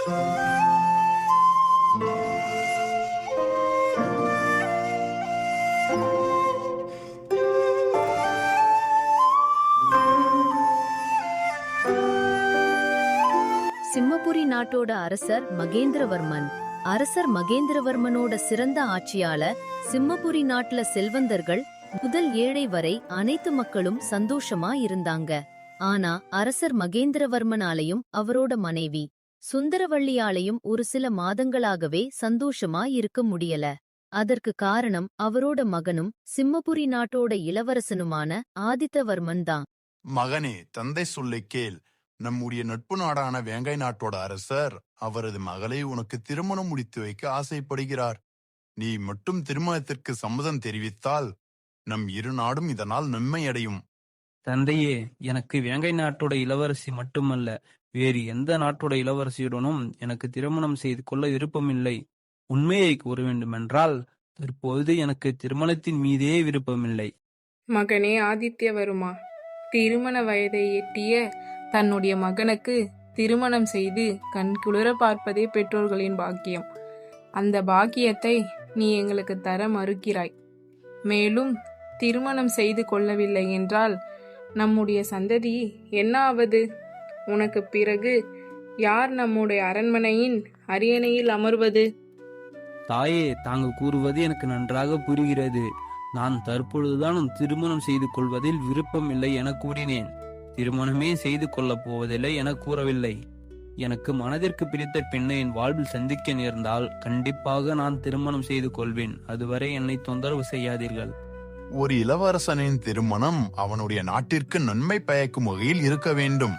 சிம்மபுரி நாட்டோட அரசர் மகேந்திரவர்மன். அரசர் மகேந்திரவர்மனோட சிறந்த ஆட்சியால சிம்மபுரி நாட்டுல செல்வந்தர்கள் முதல் ஏழை வரை அனைத்து மக்களும் சந்தோஷமா இருந்தாங்க. ஆனா அரசர் மகேந்திரவர்மனாலையும் அவரோட மனைவி சுந்தரவள்ளியாலையும் ஒரு சில மாதங்களாகவே சந்தோஷமா இருக்க முடியல. அதற்கு காரணம் அவரோட மகனும் சிம்மபுரி நாட்டோட இளவரசனுமான ஆதித்தவர்மன் தான். மகனே, தந்தை சொல்லை கேள். நம்முடைய நட்பு நாடான வேங்கை நாட்டோட அரசர் அவரது மகளை உனக்கு திருமணம் முடித்து வைக்க ஆசைப்படுகிறார். நீ மட்டும் திருமணத்திற்கு சம்மதம் தெரிவித்தால் நம் இரு நாடும் இதனால் நன்மை அடையும். தந்தையே, எனக்கு வேங்கை நாட்டோட இளவரசி மட்டுமல்ல, வேறு எந்த நாட்டோட இளவரசியுடனும் எனக்கு திருமணம் செய்து கொள்ள விருப்பமில்லை. உண்மையை கூற வேண்டுமென்றால் தற்போது எனக்கு திருமணத்தின் மீதே விருப்பமில்லை. மகனே ஆதித்யவர்மா, திருமண வயதை எட்டிய தன்னுடைய மகனுக்கு திருமணம் செய்து கண்குளிர பார்ப்பதே பெற்றோர்களின் பாக்கியம். அந்த பாக்கியத்தை நீ எங்களுக்கு தர மறுக்கிறாய். மேலும் திருமணம் செய்து கொள்ளவில்லை என்றால் நம்முடைய சந்ததி என்ன ஆவது? உனக்கு பிறகு யார் நம்முடைய அரண்மனையின் அரியணையில் அமர்வது? தாயே, தாங்கள் கூறுவது எனக்கு நன்றாக புரிகிறது. நான் தற்பொழுதுதான் திருமணம் செய்து கொள்வதில் விருப்பம் இல்லை என கூறினேன். திருமணமே செய்து கொள்ளப் போவதில்லை என கூறவில்லை. எனக்கு மனதிற்கு பிடித்த பெண்ணை என் வாழ்வில் சந்திக்க நேர்ந்தால் கண்டிப்பாக நான் திருமணம் செய்து கொள்வேன். அதுவரை என்னை தொந்தரவு செய்யாதீர்கள். ஒரு இளவரசனின் திருமணம் அவனுடைய நாட்டிற்கு நன்மை பயக்கும் வகையில் இருக்க வேண்டும்.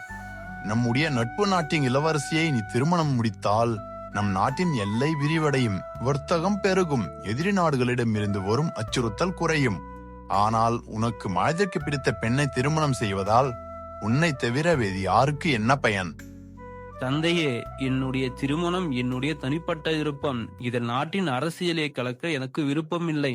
நம்முடைய நட்பு நாட்டின் இளவரசியை நீ திருமணம் முடித்தால் நம் நாட்டின் எல்லை விரிவடையும், வர்த்தகம் பெருகும், எதிரி நாடுகளிடமிருந்து வரும் அச்சுறுத்தல் குறையும். ஆனால் உனக்கு மனதிற்கு பிடித்த பெண்ணை திருமணம் செய்வதால் உன்னை தவிர வேறு யாருக்கு என்ன பயன்? தந்தையே, என்னுடைய திருமணம் என்னுடைய தனிப்பட்ட விருப்பம். இதில் நாட்டின் அரசியலை கலக்க எனக்கு விருப்பம் இல்லை.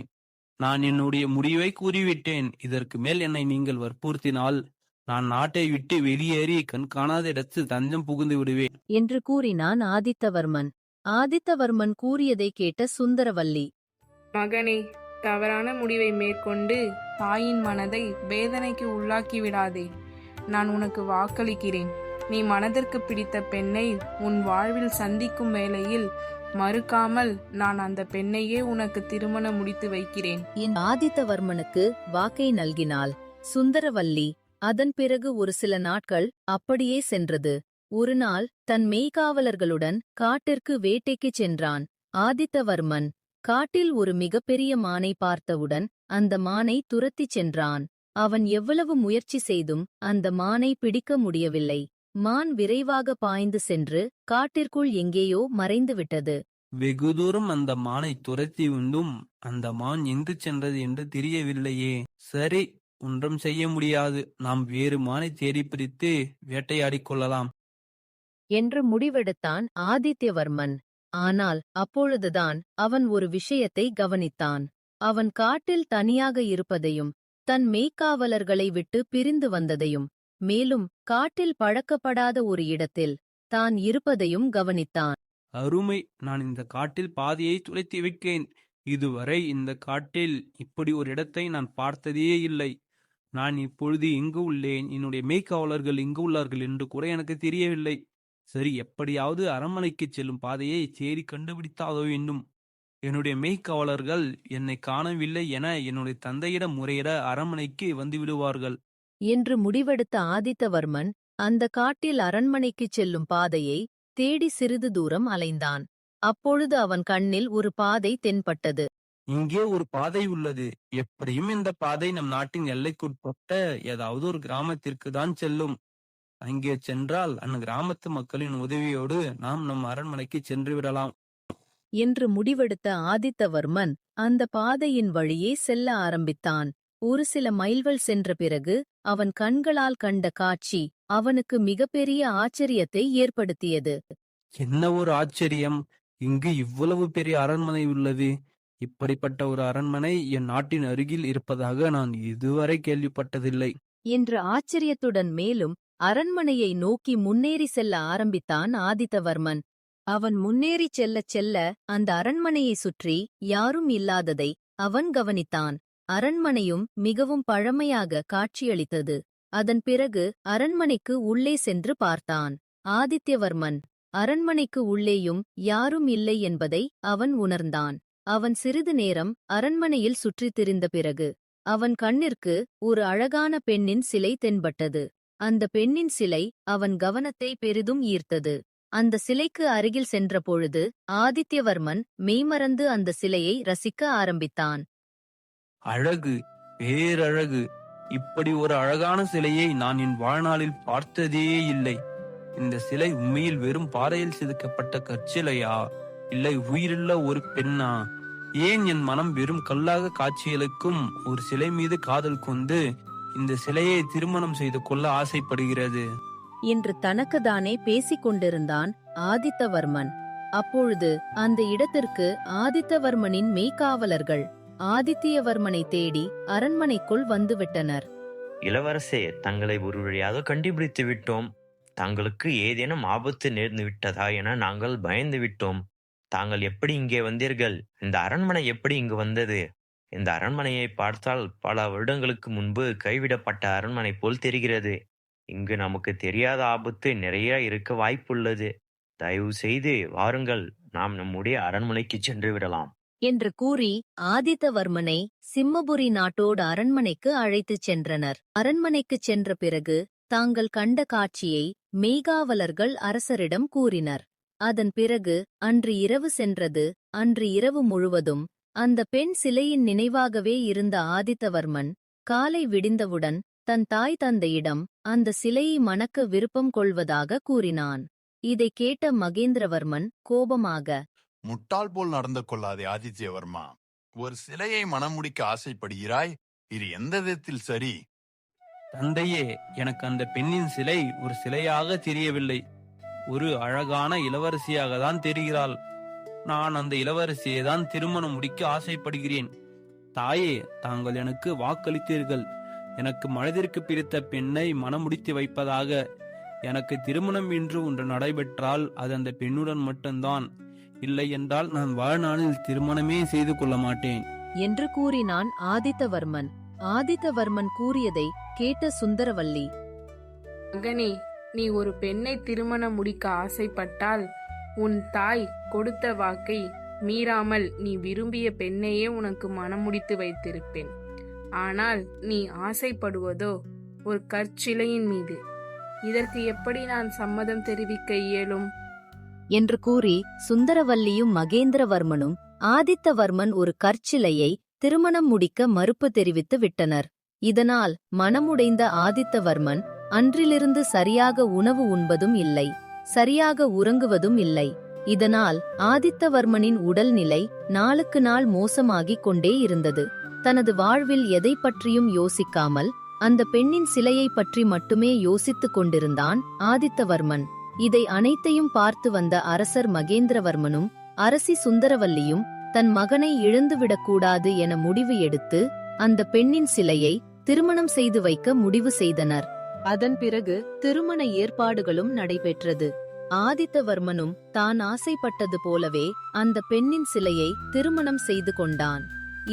நான் என்னுடைய முடிவை கூறிவிட்டேன். இதற்கு மேல் என்னை நீங்கள் வற்புறுத்தினால் நான் நாட்டை விட்டு வெளியேறி கண்காணாத இடத்தில் தஞ்சம் புகுந்து விடுவேன் என்று கூறினான் ஆதித்தவர்மன். ஆதித்தவர்மன் கூறியதை கேட்ட சுந்தரவல்லி, மகனே, தவறான முடிவை மேற்கொண்டு தாயின் மனதை வேதனைக்கு உள்ளாக்கி விடாதே. நான் உனக்கு வாக்களிக்கிறேன். நீ மனதிற்கு பிடித்த பெண்ணை உன் வாழ்வில் சந்திக்கும் வேளையில் மறுக்காமல் நான் அந்த பெண்ணையே உனக்கு திருமணம் முடித்து வைக்கிறேன். ஆதித்தவர்மனுக்கு வாக்கை நல்கினாள் சுந்தரவல்லி. அதன் பிறகு ஒரு சில நாட்கள் அப்படியே சென்றது. ஒரு நாள் தன் மெய்காவலர்களுடன் காட்டிற்கு வேட்டைக்குச் சென்றான் ஆதித்தவர்மன். காட்டில் ஒரு மிகப்பெரிய மானை பார்த்தவுடன் அந்த மானை துரத்திச் சென்றான். அவன் எவ்வளவு முயற்சி செய்தும் அந்த மானை பிடிக்க முடியவில்லை. மான் விரைவாக பாய்ந்து சென்று காட்டிற்குள் எங்கேயோ மறைந்துவிட்டது. வெகு தூரம் அந்த மானை துரத்தி உண்டும் அந்த மான் எங்கு சென்றது என்று தெரியவில்லையே. சரி, ஒன்றும் செய்ய முடியாது. நாம் வேறு மானை தேடி பிடித்து வேட்டையாடிக் கொள்ளலாம் என்று முடிவெடுத்தான் ஆதித்யவர்மன். ஆனால் அப்பொழுதுதான் அவன் ஒரு விஷயத்தை கவனித்தான். அவன் காட்டில் தனியாக இருப்பதையும் தன் மெய்க்காவலர்களை விட்டு பிரிந்து வந்ததையும் மேலும் காட்டில் பழக்கப்படாத ஒரு இடத்தில் தான் இருப்பதையும் கவனித்தான். அருமை, நான் இந்த காட்டில் பாதையை துளைத்து வைக்கிறேன். இதுவரை இந்த காட்டில் இப்படி ஒரு இடத்தை நான் பார்த்ததே இல்லை. நான் இப்பொழுது எங்கு உள்ளேன், என்னுடைய மெய்க்காவலர்கள் எங்கு உள்ளார்கள் என்று கூட எனக்கு தெரியவில்லை. சரி, எப்படியாவது அரண்மனைக்கு செல்லும் பாதையை தேடி கண்டுபிடித்தாக வேண்டும். என்னுடைய மெய்க்காவலர்கள் என்னை காணவில்லை என என்னுடைய தந்தையிடம் முறையிட அரண்மனைக்கு வந்து விடுவார்கள் என்று முடிவெடுத்த ஆதித்தவர்மன் அந்த காட்டில் அரண்மனைக்குச் செல்லும் பாதையை தேடி சிறிது தூரம் அலைந்தான். அப்பொழுது அவன் கண்ணில் ஒரு பாதை தென்பட்டது. இங்கே ஒரு பாதை உள்ளது. எப்படியும் இந்த பாதை நம் நாட்டின் எல்லைக்குட்பட்ட ஏதாவது ஒரு கிராமத்திற்கு தான் செல்லும். அங்கே சென்றால் அந்த கிராமத்து மக்களின் உதவியோடு நாம் நம் அரண்மனைக்கு சென்று விடலாம் என்று முடிவெடுத்த ஆதித்தவர்மன் அந்த பாதையின் வழியே செல்ல ஆரம்பித்தான். ஒரு சில மைல்கள் சென்ற பிறகு அவன் கண்களால் கண்ட காட்சி அவனுக்கு மிகப்பெரிய ஆச்சரியத்தை ஏற்படுத்தியது. என்ன ஒரு ஆச்சரியம்! இங்கு இவ்வளவு பெரிய அரண்மனை உள்ளது. இப்படிப்பட்ட ஒரு அரண்மனை என் நாட்டின் அருகில் இருப்பதாக நான் இதுவரை கேள்விப்பட்டதில்லை என்று ஆச்சரியத்துடன் மேலும் அரண்மனையை நோக்கி முன்னேறி செல்ல ஆரம்பித்தான் ஆதித்தவர்மன். அவன் முன்னேறிச் செல்லச் செல்ல அந்த அரண்மனையை சுற்றி யாரும் இல்லாததை அவன் கவனித்தான். அரண்மனையும் மிகவும் பழமையாக காட்சியளித்தது. அதன் பிறகு அரண்மனைக்கு உள்ளே சென்று பார்த்தான். ஆதித்யவர்மன் அரண்மனைக்கு உள்ளேயும் யாரும் இல்லை என்பதை அவன் உணர்ந்தான். அவன் சிறிது நேரம் அரண்மனையில் சுற்றித் திரிந்த பிறகு அவன் கண்ணிற்கு ஒரு அழகான பெண்ணின் சிலை தென்பட்டது. அந்த பெண்ணின் சிலை அவன் கவனத்தை பெரிதும் ஈர்த்தது. அந்த சிலைக்கு அருகில் சென்றபொழுது ஆதித்யவர்மன் மெய்மறந்து அந்த சிலையை ரசிக்க ஆரம்பித்தான். அழகு, பேரழகு! இப்படி ஒரு அழகான சிலையை நான் என் வாழ்நாளில் பார்த்ததே இல்லை. இந்த சிலை உண்மையில் வெறும் பாறையில் செதுக்கப்பட்ட கற்சிலையா, இல்லை உயிருள்ள ஒரு பெண்ணா? ஏன் என் மனம் வெறும் கல்லாக காட்சியளிக்கும் ஒரு சிலை மீது காதல் கொண்டு இந்த சிலையை திருமணம் செய்து கொள்ள ஆசைப்படுகிறது என்று தனக்குத்தானே பேசிக் கொண்டிருந்தான் ஆதித்தவர்மன். அப்பொழுது அந்த இடத்திற்கு ஆதித்தவர்மனின் மெய்க்காவலர்கள் ஆதித்யவர்மனை தேடி அரண்மனைக்குள் வந்துவிட்டனர். இளவரசே, தங்களை ஒரு வழியாக கண்டுபிடித்து விட்டோம். தங்களுக்கு ஏதேனும் ஆபத்து நேர்ந்து விட்டதா என நாங்கள் பயந்து விட்டோம். தாங்கள் எப்படி இங்கே வந்தீர்கள்? இந்த அரண்மனை எப்படி இங்கு வந்தது? இந்த அரண்மனையை பார்த்தால் பல வருடங்களுக்கு முன்பு கைவிடப்பட்ட அரண்மனை போல் தெரிகிறது. இங்கு நமக்கு தெரியாத ஆபத்து நிறைய இருக்க வாய்ப்புள்ளது. தயவு செய்து வாருங்கள், நாம் நம்முடைய அரண்மனைக்கு சென்று விடலாம் என்று கூறி ஆதித்தவர்மனை சிம்மபுரி நாட்டோடு அரண்மனைக்கு அழைத்துச் சென்றனர். அரண்மனைக்குச் சென்ற பிறகு தாங்கள் கண்ட காட்சியை மெய்காவலர்கள் அரசரிடம் கூறினர். அதன் பிறகு அன்று இரவு சென்றது. அன்று இரவு முழுவதும் அந்த பெண் சிலையின் நினைவாகவே இருந்த ஆதித்தவர்மன் காலை விடிந்தவுடன் தன் தாய் தந்தையிடம் அந்த சிலையை மணக்க விருப்பம் கொள்வதாக கூறினான். இதை கேட்ட மகேந்திரவர்மன் கோபமாக, முட்டாள் போல் நடந்து கொள்ளாதே ஆதித்யவர்மா. ஒரு சிலையை மணமுடிக்க ஆசைப்படுகிறாய். இது எந்த விதத்தில் சரி? தந்தையே, எனக்கு அந்த பெண்ணின் சிலை ஒரு சிலையாக தெரியவில்லை. ஒரு அழகான இளவரசியாக தான் தெரிகிறாள். நான் அந்த இளவரசியை தான் திருமணம் முடிக்க ஆசைப்படுகிறேன். தாயே, தாங்கள் எனக்கு வாக்களித்தீர்கள். எனக்கு மனதிற்கு பிடித்த பெண்ணை மணமுடித்து வைப்பதாக. எனக்கு திருமணம் என்று ஒன்று நடைபெற்றால் அது அந்த பெண்ணுடன் மட்டும்தான். இல்லை என்றால் நான் வாழ்நாளில் திருமணமே செய்து கொள்ள மாட்டேன் என்று கூறினான் ஆதித்தவர்மன். ஆதித்தவர்மன் கூறியதை கேட்ட சுந்தரவல்லி, மகனே, நீ ஒரு பெண்ணை திருமணம் முடிக்க ஆசைப்பட்டால் உன் தாய் கொடுத்த வாக்கை மீறாமல் நீ விரும்பிய பெண்ணையே உனக்கு மணமுடித்து வைத்திருப்பேன். ஆனால் நீ ஆசைப்படுவதோ ஒரு கற்சிலையின் மீது. இதற்கு எப்படி நான் சம்மதம் தெரிவிக்க இயலும் என்று கூறி சுந்தரவல்லியும் மகேந்திரவர்மனும் ஆதித்தவர்மன் ஒரு கற்சிலையை திருமணம் முடிக்க மறுப்பு தெரிவித்து விட்டனர். இதனால் மனமுடைந்த ஆதித்தவர்மன் அன்றிலிருந்து சரியாக உணவு உண்பதும் இல்லை, சரியாக உறங்குவதும் இல்லை. இதனால் ஆதித்தவர்மனின் உடல்நிலை நாளுக்கு நாள் மோசமாகிக் கொண்டே இருந்தது. தனது வாழ்வில் எதை பற்றியும் யோசிக்காமல் அந்த பெண்ணின் சிலையை பற்றி மட்டுமே யோசித்துக் கொண்டிருந்தான் ஆதித்தவர்மன். இதை அனைத்தையும் பார்த்து வந்த அரசர் மகேந்திரவர்மனும் அரசி சுந்தரவல்லியும் தன் மகனை இழந்துவிடக்கூடாது என முடிவு எடுத்து அந்த பெண்ணின் சிலையை திருமணம் செய்து வைக்க முடிவு செய்தனர். அதன் பிறகு திருமண ஏற்பாடுகளும் நடைபெற்றது. ஆதித்தவர்மனும் தான் ஆசைப்பட்டது போலவே அந்த பெண்ணின் சிலையை திருமணம் செய்து கொண்டான்.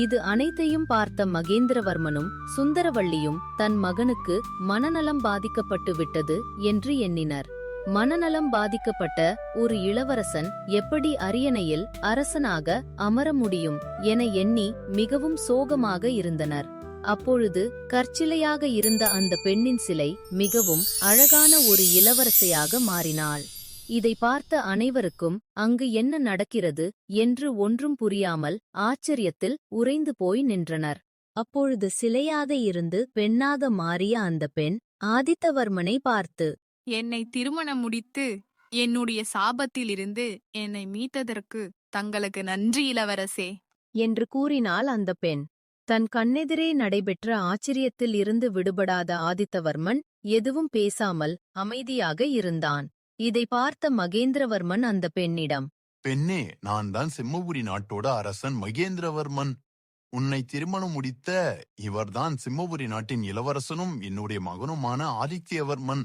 இது அனைத்தையும் பார்த்த மகேந்திரவர்மனும் சுந்தரவல்லியும் தன் மகனுக்கு மனநலம் பாதிக்கப்பட்டு விட்டது என்று எண்ணினர். மனநலம் பாதிக்கப்பட்ட ஒரு இளவரசன் எப்படி அரியணையில் அரசனாக அமர முடியும் என எண்ணி மிகவும் சோகமாக இருந்தனர். அப்பொழுது கற்சிலையாக இருந்த அந்த பெண்ணின் சிலை மிகவும் அழகான ஒரு இளவரசியாக மாறினாள். இதை பார்த்த அனைவருக்கும் அங்கு என்ன நடக்கிறது என்று ஒன்றும் புரியாமல் ஆச்சரியத்தில் உறைந்து போய் நின்றனர். அப்பொழுது சிலையாக இருந்து பெண்ணாக மாறிய அந்த பெண் ஆதித்தவர்மனை பார்த்து, என்னை திருமணம் முடித்து என்னுடைய சாபத்திலிருந்து என்னை மீட்டதற்கு தங்களுக்கு நன்றி இளவரசே என்று கூறினாள் அந்த பெண். தன் கண்ணெதிரே நடைபெற்ற ஆச்சரியத்தில் இருந்து விடுபடாத ஆதித்தவர்மன் எதுவும் பேசாமல் அமைதியாக இருந்தான். இதை பார்த்த மகேந்திரவர்மன் அந்த பெண்ணிடம், பெண்ணே, நான் தான் சிம்மபுரி நாட்டோட அரசன் மகேந்திரவர்மன். உன்னை திருமணம் முடித்த இவர்தான் சிம்மபுரி நாட்டின் இளவரசனும் என்னுடைய மகனுமான ஆதித்யவர்மன்.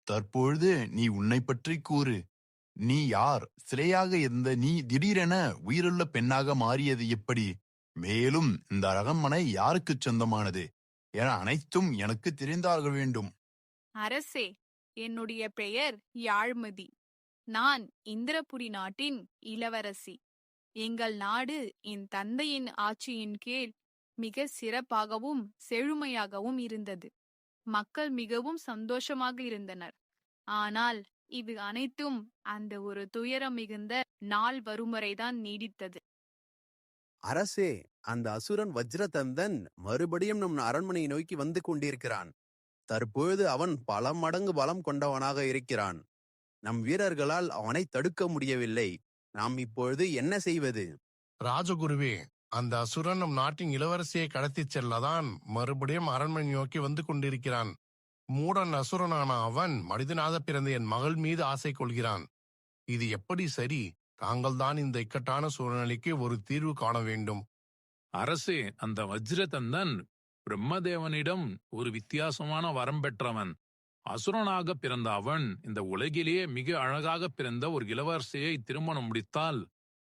தற்பொழுது நீ உன்னை பற்றி கூறு. நீ யார்? சிலையாக இருந்த நீ திடீரென உயிருள்ள பெண்ணாக மாறியது எப்படி? மேலும் இந்த அரண்மனை யாருக்குச் சொந்தமானது என அனைத்தும் எனக்கு தெரிந்தாக வேண்டும். அரசே, என்னுடைய பெயர் யாழ்மதி. நான் இந்திரபுரி நாட்டின் இளவரசி. எங்கள் நாடு என் தந்தையின் ஆட்சியின் கீழ் மிக சிறப்பாகவும் செழுமையாகவும் இருந்தது. மக்கள் மிகவும் சந்தோஷமாக இருந்தனர். ஆனால் இது அனைத்தும் அந்த ஒரு துயரம் மிகுந்த நாள் வரும் வரைதான் நீடித்தது. அரசே, அந்த அசுரன் வஜ்ரதந்தன் மறுபடியும் நம் அரண்மனையை நோக்கி வந்து கொண்டிருக்கிறான். தற்பொழுது அவன் பல மடங்கு பலம் கொண்டவனாக இருக்கிறான். நம் வீரர்களால் அவனை தடுக்க முடியவில்லை. நாம் இப்பொழுது என்ன செய்வது? ராஜகுருவே, அந்த அசுரன் நம் நாட்டின் இளவரசியை கடத்திச் செல்லதான் மறுபடியும் அரண்மனை நோக்கி வந்து கொண்டிருக்கிறான். மூடன் அசுரனான அவன் மனிதனாக பிறந்த என் மகள் மீது ஆசை கொள்கிறான். இது எப்படி சரி? தாங்கள் தான் இந்த இக்கட்டான சூழ்நிலைக்கு ஒரு தீர்வு காண வேண்டும். அரசே, அந்த வஜ்ரதந்தன் பிரம்மதேவனிடம் ஒரு வித்தியாசமான வரம் பெற்றவன். அசுரனாக பிறந்த அவன் இந்த உலகிலேயே மிக அழகாக பிறந்த ஒரு இளவரசியை திருமணம் முடித்தால்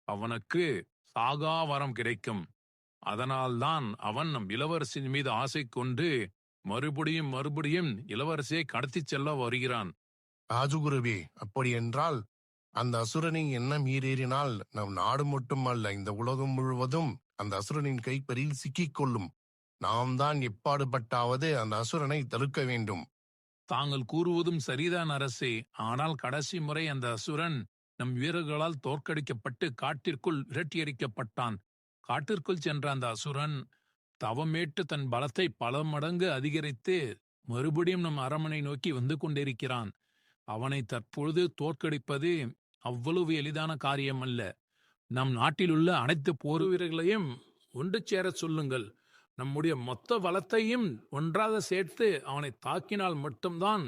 அவனுக்கு சாகா வரம் கிடைக்கும். அதனால்தான் அவன் நம் இளவரசின் மீது ஆசை கொண்டு மறுபடியும் இளவரசியை கடத்திச் செல்ல வருகிறான். ராஜகுருவே, அப்படி என்றால் அந்த அசுரனின் எண்ணம் மீறேறினால் நம் நாடு மட்டுமல்ல, இந்த உலகம் முழுவதும் அந்த அசுரனின் கைப்பறியில் சிக்கிக் கொள்ளும். நாம் தான் எப்பாடுபட்டாவது அந்த அசுரனை தடுக்க வேண்டும். தாங்கள் கூறுவதும் சரிதான் அரசே. ஆனால் கடைசி முறை அந்த அசுரன் நம் வீரர்களால் தோற்கடிக்கப்பட்டு காட்டிற்குள் விரட்டியடிக்கப்பட்டான். காட்டிற்குள் சென்ற அந்த அசுரன் தவமேட்டு தன் பலத்தை பல மடங்கு அதிகரித்து மறுபடியும் நம் அரண்மனை நோக்கி வந்து கொண்டிருக்கிறான். அவனை தற்பொழுது தோற்கடிப்பது அவ்வளவு எளிதான காரியம் அல்ல. நம் நாட்டிலுள்ள அனைத்து போர் வீரர்களையும் ஒன்று சேரச் சொல்லுங்கள். நம்முடைய மொத்த பலத்தையும் ஒன்றாக சேர்த்து அவனை தாக்கினால் மட்டும்தான்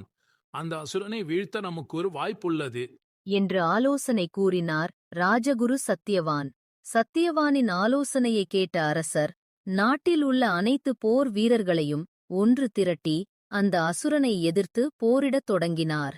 அந்த அசுரனை வீழ்த்த நமக்கு ஒரு வாய்ப்புள்ளது என்று ஆலோசனை கூறினார் ராஜகுரு சத்தியவான். சத்தியவானின் ஆலோசனையை கேட்ட அரசர் நாட்டில் உள்ள அனைத்து போர் வீரர்களையும் ஒன்று திரட்டி அந்த அசுரனை எதிர்த்து போரிடத் தொடங்கினார்.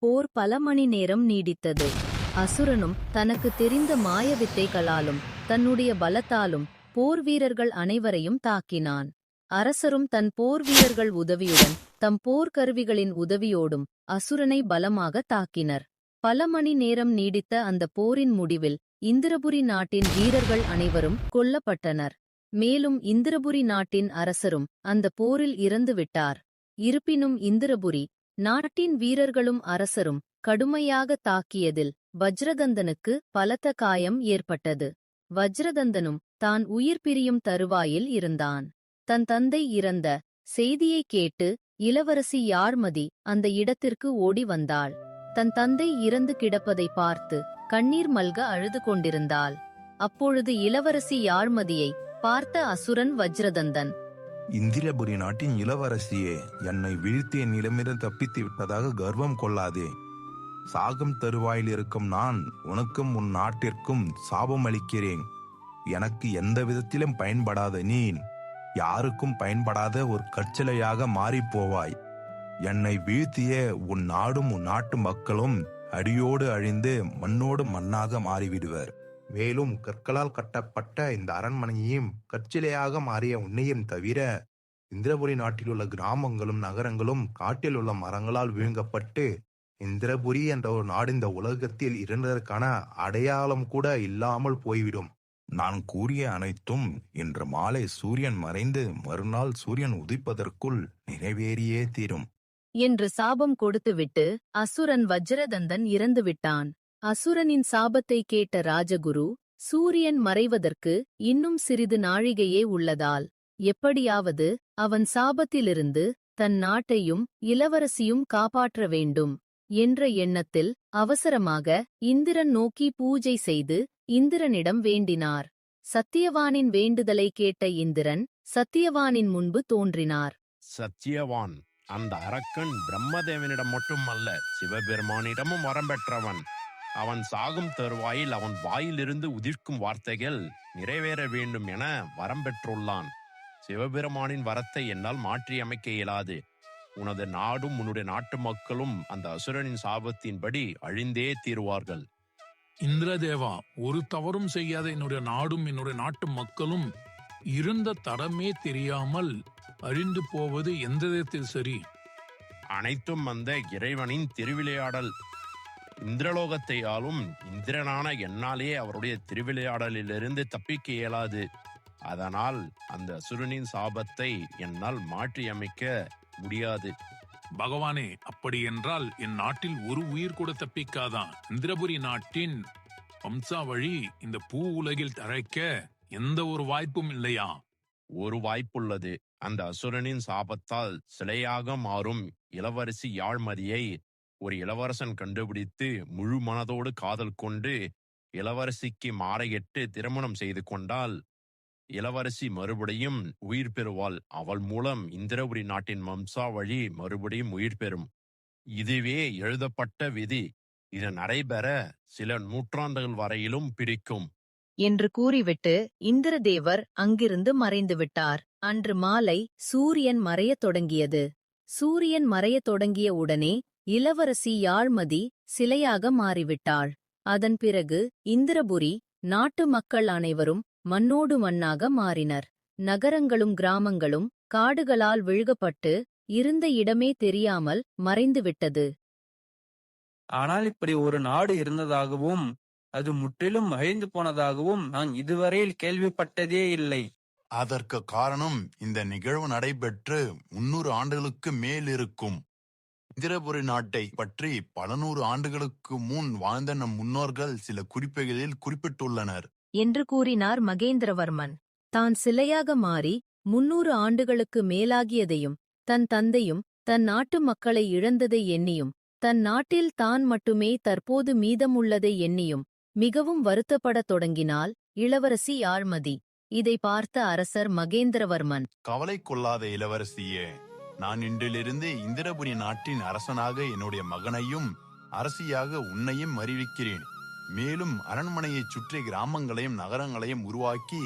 போர் பல மணி நேரம் நீடித்தது. அசுரனும் தனக்கு தெரிந்த மாய வித்தைகளாலும் தன்னுடைய பலத்தாலும் போர் வீரர்கள் அனைவரையும் தாக்கினான். அரசரும் தன் போர் வீரர்கள் உதவியுடன் தம் போர்க்கருவிகளின் உதவியோடும் அசுரனை பலமாக தாக்கினர். பல மணி நேரம் நீடித்த அந்த போரின் முடிவில் இந்திரபுரி நாட்டின் வீரர்கள் அனைவரும் கொல்லப்பட்டனர். மேலும் இந்திரபுரி நாட்டின் அரசரும் அந்த போரில் இறந்துவிட்டார். இருப்பினும் இந்திரபுரி நாட்டின் வீரர்களும் அரசரும் கடுமையாக தாக்கியதில் வஜ்ரதந்தனுக்கு பலத்த காயம் ஏற்பட்டது. வஜ்ரதந்தனும் தான் உயிர் பிரியும் தருவாயில் இருந்தான். தன் தந்தை இறந்த செய்தியைக் கேட்டு இளவரசி யாழ்மதி அந்த இடத்திற்கு ஓடி வந்தாள். தன் தந்தை இறந்து கிடப்பதை பார்த்து கண்ணீர் மல்க அழுது கொண்டிருந்தாள். அப்பொழுது இளவரசி யாழ்மதியை பார்த்த அசுரன் வஜ்ரதந்தன், இந்திரபுரி நாட்டின் இளவரசியே, என்னை வீழ்த்தி என்னிடமிருந்து தப்பித்து விட்டதாக கர்வம் கொள்ளாதே. சாகும் தருவாயில் இருக்கும் நான் உனக்கும் உன் நாட்டிற்கும் சாபம் அளிக்கிறேன். எனக்கு எந்த விதத்திலும் பயன்படாத நீ யாருக்கும் பயன்படாத ஒரு கற்சிலையாக மாறிப்போவாய். என்னை வீழ்த்திய உன் நாடும் உன் நாட்டு மக்களும் அடியோடு அழிந்து மண்ணோடு மண்ணாக மாறிவிடுவர். மேலும் கற்களால் கட்டப்பட்ட இந்த அரண்மனையையும் கற்சிலையாக மாறிய உன்னையும் தவிர இந்திரபுரி நாட்டிலுள்ள கிராமங்களும் நகரங்களும் காட்டில் உள்ள மரங்களால் விழுங்கப்பட்டு இந்திரபுரி என்ற ஒரு நாடு இந்த உலகத்தில் இருந்ததற்கான அடையாளம் கூட இல்லாமல் போய்விடும். நான் கூறிய அனைத்தும் இன்று மாலை சூரியன் மறைந்து மறுநாள் சூரியன் உதிப்பதற்குள் நிறைவேறியே தீரும் என்று சாபம் கொடுத்துவிட்டு அசுரன் வஜ்ரதந்தன் இறந்துவிட்டான். அசுரனின் சாபத்தை கேட்ட ராஜகுரு, சூரியன் மறைவதற்கு இன்னும் சிறிது நாழிகையே உள்ளதால் எப்படியாவது அவன் சாபத்திலிருந்து தன் நாட்டையும் இளவரசியும் காப்பாற்ற வேண்டும் என்ற எண்ணத்தில் அவசரமாக இந்திரன் நோக்கி பூஜை செய்து இந்திரனிடம் வேண்டினார். சத்தியவானின் வேண்டுதலை கேட்ட இந்திரன் சத்தியவானின் முன்பு தோன்றினார். சத்தியவான், அந்த அரக்கன் பிரம்மதேவனிடம் மட்டுமல்ல, சிவபெருமானிடமும் வரம் பெற்றவன். அவன் சாகும் தருவாயில் அவன் வாயிலிருந்து உதிர்க்கும் வார்த்தைகள் நிறைவேற வேண்டும் என வரம் பெற்றுள்ளான். சிவபெருமானின் வரத்தை என்னால் மாற்றியமைக்க இயலாது. உனது நாடும் உன்னுடைய நாட்டு மக்களும் அந்த அசுரனின் சாபத்தின்படி அழிந்தே தீருவார்கள். இந்திரதேவா, ஒரு தவறும் செய்யாத என்னுடைய நாடும் என்னுடைய நாட்டு மக்களும் இருந்த தரமே தெரியாமல் அழிந்து போவது எந்த விதத்தில் சரி? அனைத்தும் அந்த இறைவனின் திருவிளையாடல். இந்திரலோகத்தை ஆளும் இந்திரனான என்னாலேயே அவருடைய திருவிளையாடலிலிருந்து தப்பிக்க இயலாது. அதனால் அந்த அசுரனின் சாபத்தை என்னால் மாற்றி அமைக்க முடியாது. பகவானே, அப்படி என்றால் என் நாட்டில் ஒரு உயிர் கூட தப்பிக்காதான்? இந்திரபுரி நாட்டின் வம்சாவழி இந்த பூ உலகில் தழைக்க எந்த ஒரு வாய்ப்பும் இல்லையா? ஒரு வாய்ப்புள்ளது. அந்த அசுரனின் சாபத்தால் சிலையாக மாறும் இளவரசி யாழ்மதியை ஒரு இளவரசன் கண்டுபிடித்து முழு மனதோடு காதல் கொண்டு இளவரசிக்கு மாலையிட்டு திருமணம் செய்து கொண்டால் இளவரசி மறுபடியும் உயிர் பெறுவாள். அவள் மூலம் இந்திரபுரி நாட்டின் வம்சாவழி மறுபடியும் உயிர் பெறும். இதுவே எழுதப்பட்ட விதி. இது நடைபெற சில நூற்றாண்டுகள் வரையிலும் பிடிக்கும் என்று கூறிவிட்டு இந்திரதேவர் அங்கிருந்து மறைந்து விட்டார். அன்று மாலை சூரியன் மறையத் தொடங்கியது. சூரியன் மறையத் தொடங்கிய உடனே இளவரசி யாழ்மதி சிலையாக மாறிவிட்டாள். அதன் பிறகு இந்திரபுரி நாட்டு மக்கள் அனைவரும் மண்ணோடு மண்ணாக மாறினர். நகரங்களும் கிராமங்களும் காடுகளால் விழுகப்பட்டு இருந்த இடமே தெரியாமல் மறைந்துவிட்டது. ஆனால் இப்படி ஒரு நாடு இருந்ததாகவும் அது முற்றிலும் அழிந்து போனதாகவும் நான் இதுவரையில் கேள்விப்பட்டதே இல்லை. அதற்கு காரணம் இந்த நிகழ்வு நடைபெற்று 300 ஆண்டுகளுக்கு மேல் இருக்கும். இந்திரபுரி நாட்டை பற்றி பல 100 ஆண்டுகளுக்கு முன் வாழ்ந்த நம் முன்னோர்கள் சில குறிப்புகளில் குறிப்பிட்டுள்ளனர் என்று கூறினார் மகேந்திரவர்மன். தான் சிலையாக மாறி 300 ஆண்டுகளுக்கு மேலாகியதையும் தன் தந்தையும் தன் நாட்டு மக்களை இழந்ததை எண்ணியும் தன் நாட்டில் தான் மட்டுமே தற்போது மீதமுள்ளதை எண்ணியும் மிகவும் வருத்தப்படத் தொடங்கினாள் இளவரசி யாழ்மதி. இதை பார்த்த அரசர் மகேந்திரவர்மன், கவலை கொள்ளாத இளவரசியே, நான் இன்றிலிருந்து இந்திரபுரி நாட்டின் அரசனாக என்னுடைய மகனையும் அரசியாக உன்னையும் அறிவிக்கிறேன். மேலும் அரண்மனையைச் சுற்றி கிராமங்களையும் நகரங்களையும் உருவாக்கி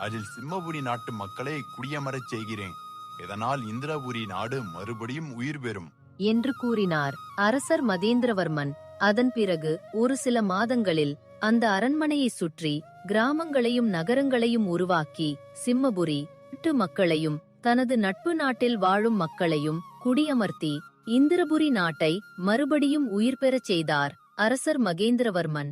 அதில் சிம்மபுரி நாட்டு மக்களை குடியமரச் செய்கிறேன். இதனால் இந்திரபுரி நாடு மறுபடியும் உயிர் பெறும் என்று கூறினார் அரசர் மகேந்திரவர்மன். அதன் பிறகு ஒரு சில மாதங்களில் அந்த அரண்மனையைச் சுற்றி கிராமங்களையும் நகரங்களையும் உருவாக்கி சிம்மபுரி நாட்டு மக்களையும் தனது நட்பு நாட்டில் வாழும் மக்களையும் குடியமர்த்தி இந்திரபுரி நாட்டை மறுபடியும் உயிர் பெறச் செய்தார் அரசர் மகேந்திரவர்மன்.